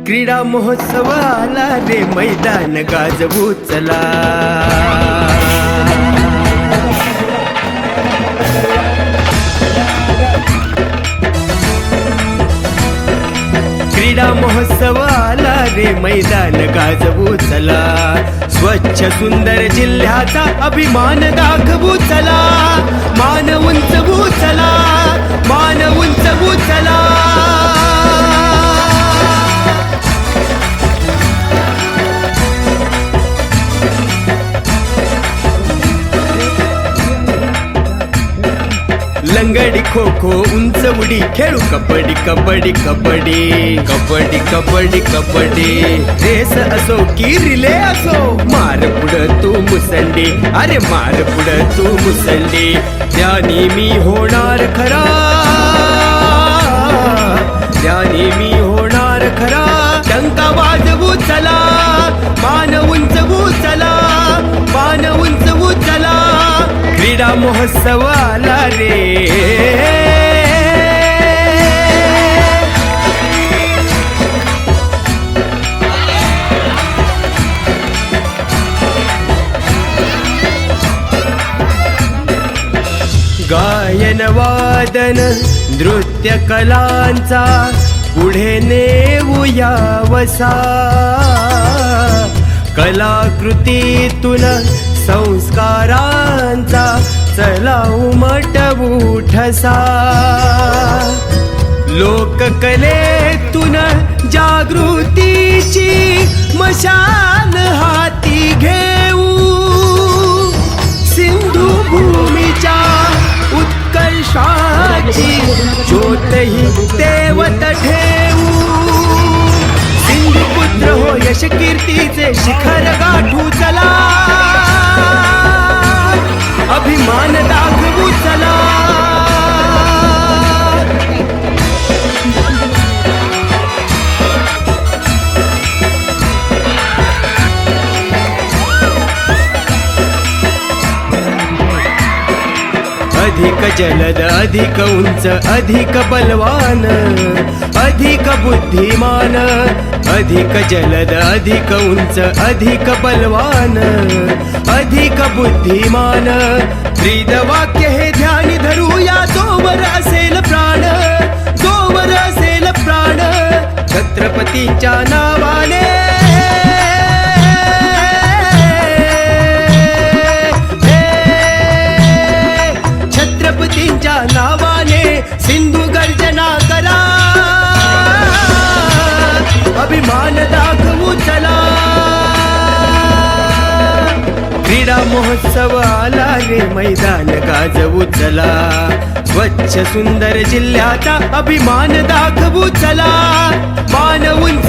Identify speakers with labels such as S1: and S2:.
S1: क्रीडा महोत्सव आला रे मैदान गाजवू चला। क्रीडा महोत्सव आला रे मैदान गाजवू चला। स्वच्छ सुंदर जिल्ह्याचा अभिमान दाखवू चला। मान उंचवू चला, मान उंचवू चला। लंगडी खो खो उंच उडी खेळू कबड्डी कबड्डी कबड्डी कबड्डी कबड्डी कबड्डी। रेस असो की रिले असो, मार पुढं तू मुसंडी, अरे मार पुढं तू मुसंडी। त्यानी मी होणार खरा, त्यानी मी होणार खरा। डंका वाजवू चला, मान उंचवू चला, मान उंचवू चला। क्रीडा महोत्सव आला रे। गायन वादन नृत्य कलांचा पुढे नेऊया वसा। कलाकृतीतून संस्कारांचा चला उमटवू ठसा। लोककलेतून जागृतीची मशाल हाती घेऊ। सिंधू भूमीच्या उत्कर्षाची ज्योतही तेवत ठेवू। सिंधुपुत्र हो यश कीर्तीचे शिखर गाठू चला। अभिमान दाखवू चला। अधिक जलद अधिक उंच अधिक बलवान अधिक बुद्धिमान। अधिक जलद अधिक उंच अधिक बलवान अधिक बुद्धिमान। ब्रीद वाक्य हे ध्यानी धरूया, जोवर असेल प्राण, जोवर असेल प्राण। छत्रपतींच्या नावाने छत्रपतींच्या नावाने सिंधू गर्जना करा। अभिमान दाखवू चला। क्रीडा महोत्सव आला रे मैदान गाजवू चला। स्वच्छ सुंदर जिल्ह्याचा अभिमान दाखवू चला। मान उंच